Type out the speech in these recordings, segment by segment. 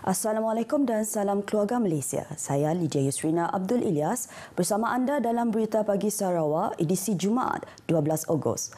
Assalamualaikum dan salam keluarga Malaysia. Saya Lydia Yusrina Abdul Ilyas bersama anda dalam Berita Pagi Sarawak edisi Jumaat 12 Ogos.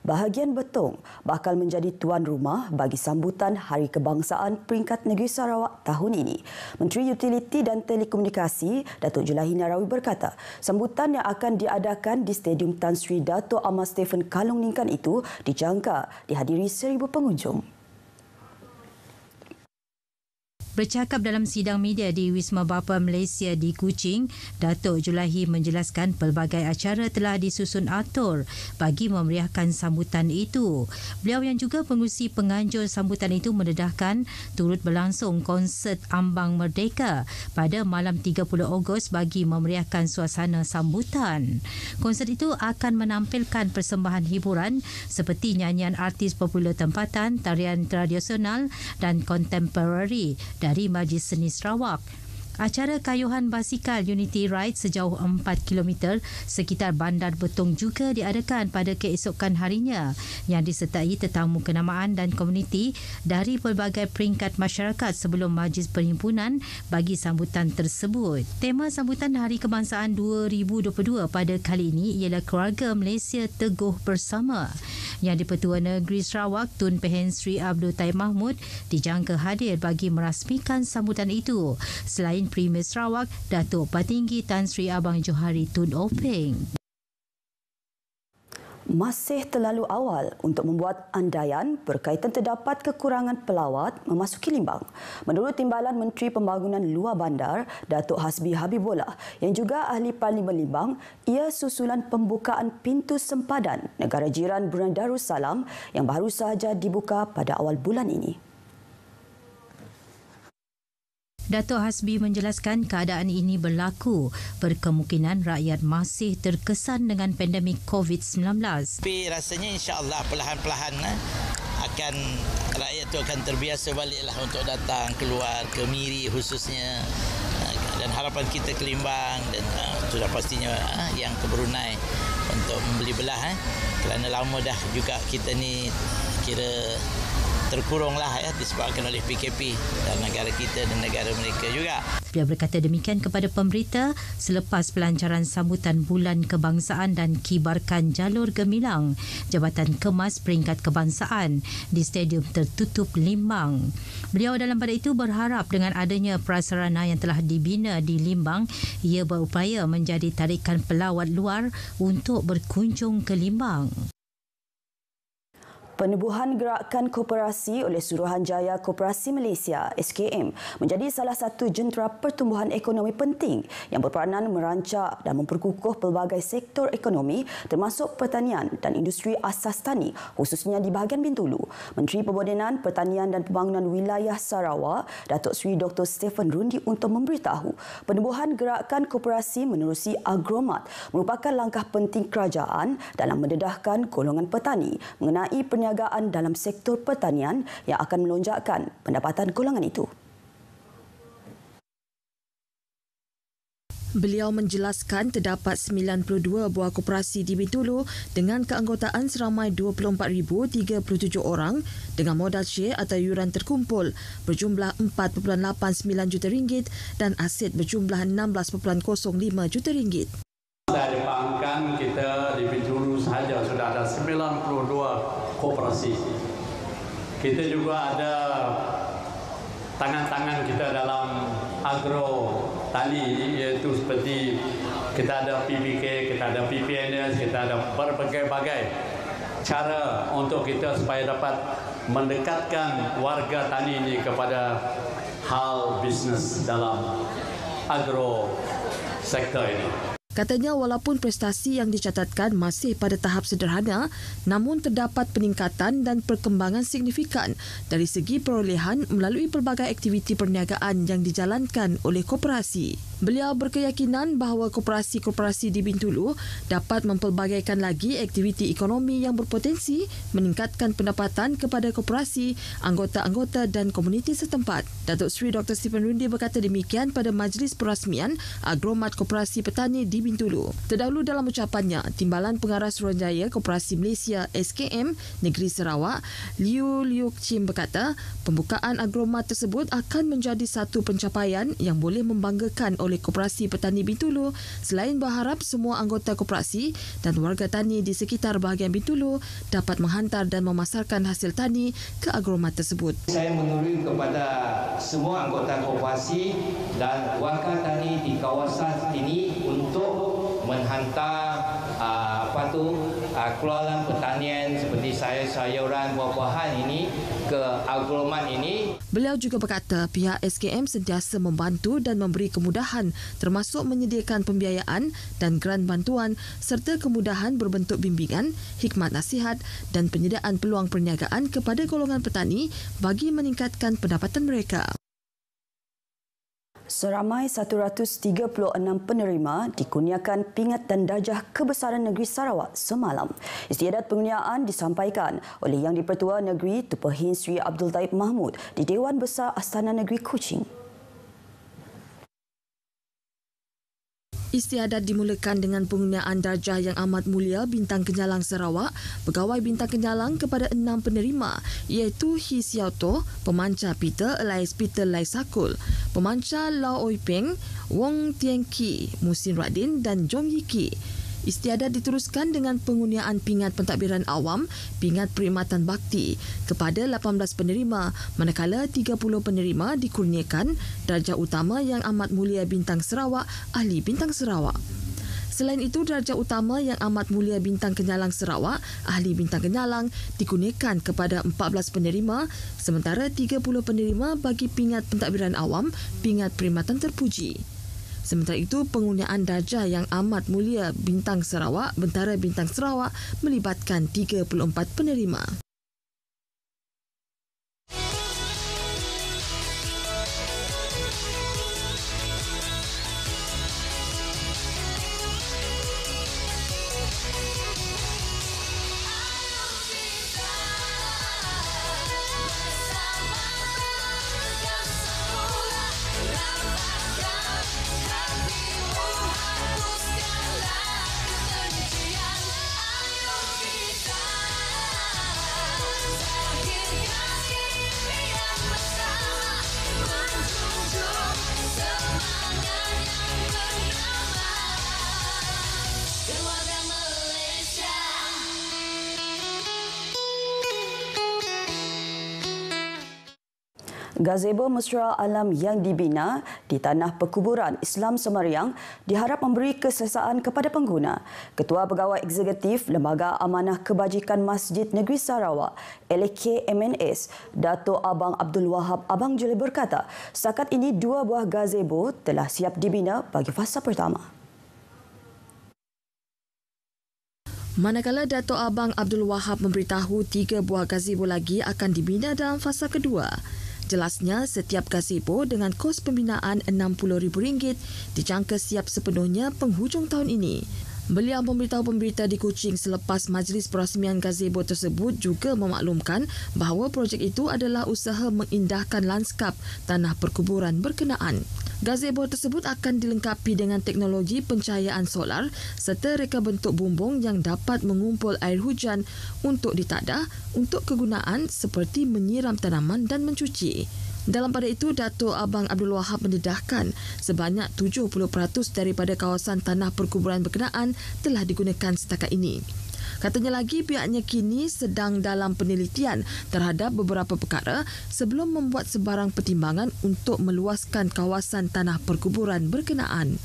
Bahagian Betong bakal menjadi tuan rumah bagi sambutan Hari Kebangsaan Peringkat Negeri Sarawak tahun ini. Menteri Utiliti dan Telekomunikasi Datuk Julaiha Narawi berkata, sambutan yang akan diadakan di Stadium Tan Sri Dato' Amar Stephen Kalong Ningkan itu dijangka dihadiri 1,000 pengunjung. Bercakap dalam sidang media di Wisma Bapa Malaysia di Kuching, Datuk Julaiha menjelaskan pelbagai acara telah disusun atur bagi memeriahkan sambutan itu. Beliau yang juga pengurusi penganjur sambutan itu mendedahkan turut berlangsung konsert Ambang Merdeka pada malam 30 Ogos bagi memeriahkan suasana sambutan. Konsert itu akan menampilkan persembahan hiburan seperti nyanyian artis popular tempatan, tarian tradisional dan kontemporari dari Majlis Seni Sarawak. Acara kayuhan basikal Unity Ride sejauh 4 km sekitar Bandar Betong juga diadakan pada keesokan harinya yang disertai tetamu kenamaan dan komuniti dari pelbagai peringkat masyarakat sebelum Majlis Perhimpunan bagi sambutan tersebut. Tema sambutan Hari Kebangsaan 2022 pada kali ini ialah Keluarga Malaysia Teguh Bersama yang di-Pertua Negeri Sarawak Tun Pehen Sri Abdul Taib Mahmud dijangka hadir bagi merasmikan sambutan itu. Selain Premier Sarawak, Datuk Patinggi Tan Sri Abang Johari Tun Openg. Masih terlalu awal untuk membuat andaian berkaitan terdapat kekurangan pelawat memasuki Limbang. Menurut Timbalan Menteri Pembangunan Luar Bandar, Datuk Hasbi Habibullah, yang juga Ahli Parlimen Limbang, ia susulan pembukaan pintu sempadan negara jiran Brunei Darussalam yang baru sahaja dibuka pada awal bulan ini. Datuk Hasbi menjelaskan keadaan ini berlaku berkemungkinan rakyat masih terkesan dengan pandemik COVID-19. Tapi rasanya insya-Allah perlahan-lahan akan rakyat itu akan terbiasa baliklah untuk datang keluar ke Miri khususnya, dan harapan kita ke Limbang dan sudah pastinya yang ke Brunei untuk membeli belah kerana lama dah juga kita ni kira terkurunglah disebabkan oleh PKP dalam negara kita dan negara mereka juga. Beliau berkata demikian kepada pemberita selepas pelancaran sambutan Bulan Kebangsaan dan Kibarkan Jalur Gemilang Jabatan Kemas Peringkat Kebangsaan di Stadium Tertutup Limbang. Beliau dalam pada itu berharap dengan adanya prasarana yang telah dibina di Limbang, ia berupaya menjadi tarikan pelawat luar untuk berkunjung ke Limbang. Penubuhan gerakan koperasi oleh Suruhanjaya Koperasi Malaysia SKM menjadi salah satu jentera pertumbuhan ekonomi penting yang berperanan merancang dan memperkukuh pelbagai sektor ekonomi termasuk pertanian dan industri asas tani khususnya di bahagian Bintulu. Menteri Permodenan Pertanian dan Pembangunan Wilayah Sarawak Datuk Seri Dr. Stephen Rundi untuk memberitahu penubuhan gerakan koperasi menerusi Agromat merupakan langkah penting kerajaan dalam mendedahkan golongan petani mengenai perniagaan dalam sektor pertanian yang akan melonjakkan pendapatan golongan itu. Beliau menjelaskan terdapat 92 buah koperasi di Bintulu dengan keanggotaan seramai 24,037 orang dengan modal syek atau yuran terkumpul berjumlah 4.89 juta ringgit dan aset berjumlah 16.05 juta ringgit. Dari perbankan kita di Bintulu sahaja sudah ada 92 koperasi. Kita juga ada tangan-tangan kita dalam agro tani, iaitu seperti kita ada PBK, kita ada PPNS, kita ada berbagai-bagai cara untuk kita supaya dapat mendekatkan warga tani ini kepada hal bisnes dalam agro sektor ini. Katanya walaupun prestasi yang dicatatkan masih pada tahap sederhana, namun terdapat peningkatan dan perkembangan signifikan dari segi perolehan melalui pelbagai aktiviti perniagaan yang dijalankan oleh koperasi. Beliau berkeyakinan bahawa koperasi-koperasi di Bintulu dapat mempelbagaikan lagi aktiviti ekonomi yang berpotensi meningkatkan pendapatan kepada koperasi, anggota-anggota dan komuniti setempat. Datuk Seri Dr. Stephen Rundi berkata demikian pada majlis perasmian Agromat Koperasi Petani di Bintulu. Terdahulu dalam ucapannya, Timbalan Pengarah Suruhanjaya Koperasi Malaysia SKM Negeri Sarawak, Liu Liuk Chim berkata, pembukaan agromat tersebut akan menjadi satu pencapaian yang boleh membanggakan oleh Koperasi Petani Bintulu selain berharap semua anggota koperasi dan warga tani di sekitar bahagian Bintulu dapat menghantar dan memasarkan hasil tani ke agromat tersebut. Saya menurut kepada semua anggota koperasi dan warga tani di kawasan ini untuk menghantar keluaran pertanian seperti sayur-sayuran, buah-buahan ini ke agromat ini. Beliau juga berkata pihak SKM sentiasa membantu dan memberi kemudahan termasuk menyediakan pembiayaan dan geran bantuan serta kemudahan berbentuk bimbingan, hikmat nasihat dan penyediaan peluang perniagaan kepada golongan petani bagi meningkatkan pendapatan mereka. Seramai 136 penerima dikurniakan pingat dan darjah kebesaran negeri Sarawak semalam. Istiadat pengurniaan disampaikan oleh Yang di-Pertua Negeri Tupahin Sri Abdul Taib Mahmud di Dewan Besar Astana Negeri Kuching. Istiadat dimulakan dengan pengurniaan darjah yang amat mulia Bintang Kenyalang Sarawak, Pegawai Bintang Kenyalang kepada 6 penerima iaitu Hi Siao Toh, Pemancar Peter Elias Peter Lai Sakul, Pemancar Lau Oi Peng, Wong Tieng Ki, Musin Radin dan Jong Yi Ki. Istiadat diteruskan dengan pengurniaan pingat pentadbiran awam, pingat perkhidmatan bakti kepada 18 penerima, manakala 30 penerima dikurniakan darjah utama yang amat mulia Bintang Sarawak, Ahli Bintang Sarawak. Selain itu, darjah utama yang amat mulia Bintang Kenyalang Sarawak, Ahli Bintang Kenyalang dikurniakan kepada 14 penerima, sementara 30 penerima bagi pingat pentadbiran awam, pingat perkhidmatan terpuji. Sementara itu, pengurniaan darjah yang amat mulia Bintang Sarawak, Bentara Bintang Sarawak melibatkan 34 penerima. Gazebo Mesra Alam yang dibina di Tanah Perkuburan Islam Semariang diharap memberi keselesaan kepada pengguna. Ketua Pegawai Eksekutif Lembaga Amanah Kebajikan Masjid Negeri Sarawak, LKMNS, Dato' Abang Abdul Wahab Abang Juli berkata, setakat ini 2 buah gazebo telah siap dibina bagi fasa pertama. Manakala Dato' Abang Abdul Wahab memberitahu 3 buah gazebo lagi akan dibina dalam fasa kedua. Jelasnya, setiap gazebo dengan kos pembinaan RM60,000 dijangka siap sepenuhnya penghujung tahun ini. Beliau memberitahu pemberita di Kuching selepas majlis perasmian gazebo tersebut juga memaklumkan bahawa projek itu adalah usaha mengindahkan lanskap tanah perkuburan berkenaan. Gazebo tersebut akan dilengkapi dengan teknologi pencahayaan solar serta reka bentuk bumbung yang dapat mengumpul air hujan untuk ditadah untuk kegunaan seperti menyiram tanaman dan mencuci. Dalam pada itu, Dato' Abang Abdul Wahab mendedahkan sebanyak 70% daripada kawasan tanah perkuburan berkenaan telah digunakan setakat ini. Katanya lagi, pihaknya kini sedang dalam penelitian terhadap beberapa perkara sebelum membuat sebarang pertimbangan untuk meluaskan kawasan tanah perkuburan berkenaan.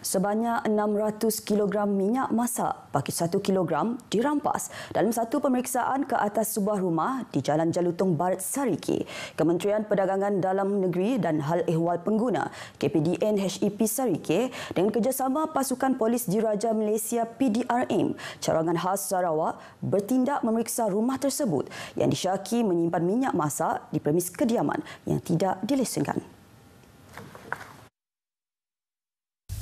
Sebanyak 600 kg minyak masak bagi 1 kg dirampas dalam satu pemeriksaan ke atas sebuah rumah di Jalan Jalutong Barat Sariki. Kementerian Perdagangan Dalam Negeri dan Hal Ehwal Pengguna KPDN HEP Sariki dengan kerjasama pasukan Polis Diraja Malaysia PDRM Cawangan Khas Sarawak bertindak memeriksa rumah tersebut yang disyaki menyimpan minyak masak di premis kediaman yang tidak dilesenkan.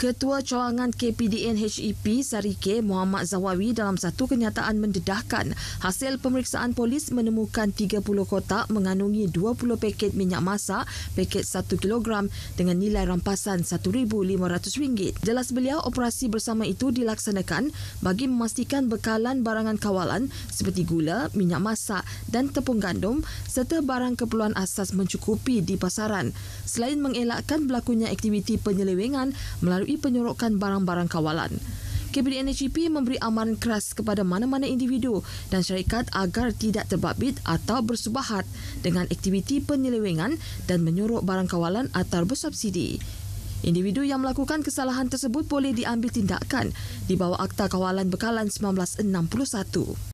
Ketua Cawangan KPDN HEP Sarike Muhammad Zawawi dalam satu kenyataan mendedahkan hasil pemeriksaan polis menemukan 30 kotak mengandungi 20 paket minyak masak, paket 1 kilogram dengan nilai rampasan RM1,500. Jelas beliau, operasi bersama itu dilaksanakan bagi memastikan bekalan barangan kawalan seperti gula, minyak masak dan tepung gandum serta barang keperluan asas mencukupi di pasaran. Selain mengelakkan berlakunya aktiviti penyelewengan melalui penyorokan barang-barang kawalan. KPDN HEP memberi amaran keras kepada mana-mana individu dan syarikat agar tidak terbabit atau bersubahat dengan aktiviti penyelewengan dan menyorok barang kawalan atau bersubsidi. Individu yang melakukan kesalahan tersebut boleh diambil tindakan di bawah Akta Kawalan Bekalan 1961.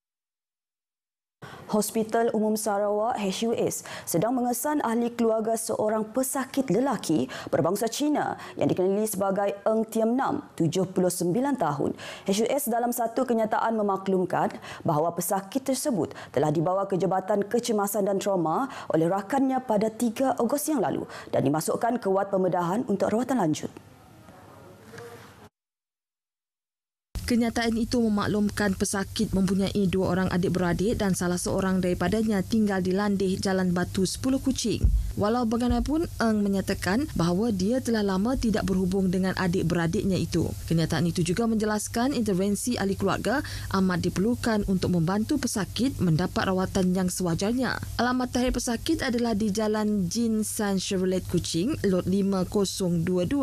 Hospital Umum Sarawak HUS sedang mengesan ahli keluarga seorang pesakit lelaki berbangsa Cina yang dikenali sebagai Eng Tiem Nam, 79 tahun. HUS dalam satu kenyataan memaklumkan bahawa pesakit tersebut telah dibawa ke Jabatan Kecemasan dan Trauma oleh rakannya pada 3 Ogos yang lalu dan dimasukkan ke wad pembedahan untuk rawatan lanjut. Kenyataan itu memaklumkan pesakit mempunyai 2 orang adik-beradik dan salah seorang daripadanya tinggal di Landih Jalan Batu 10 Kuching. Walau bagaimanapun, Eng menyatakan bahawa dia telah lama tidak berhubung dengan adik-beradiknya itu. Kenyataan itu juga menjelaskan intervensi ahli keluarga amat diperlukan untuk membantu pesakit mendapat rawatan yang sewajarnya. Alamat tahir pesakit adalah di Jalan Jin San Chevrolet Kuching, lot 5022,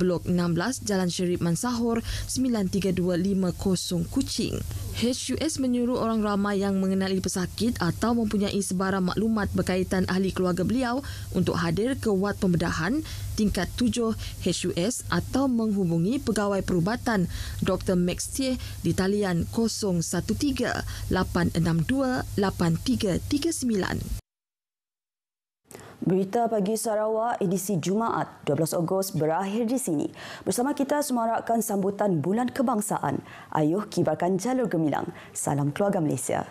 Blok 16, Jalan Syarif Mansahur, 93250 Kuching. HUS menyuruh orang ramai yang mengenali pesakit atau mempunyai sebarang maklumat berkaitan ahli keluarga beliau untuk hadir ke wad pembedahan tingkat 7 HUS atau menghubungi Pegawai Perubatan Dr. Max Tie di talian 013-862-8339. Berita Pagi Sarawak edisi Jumaat 12 Ogos berakhir di sini. Bersama kita semarakkan sambutan Bulan Kebangsaan. Ayuh kibarkan jalur gemilang. Salam keluarga Malaysia.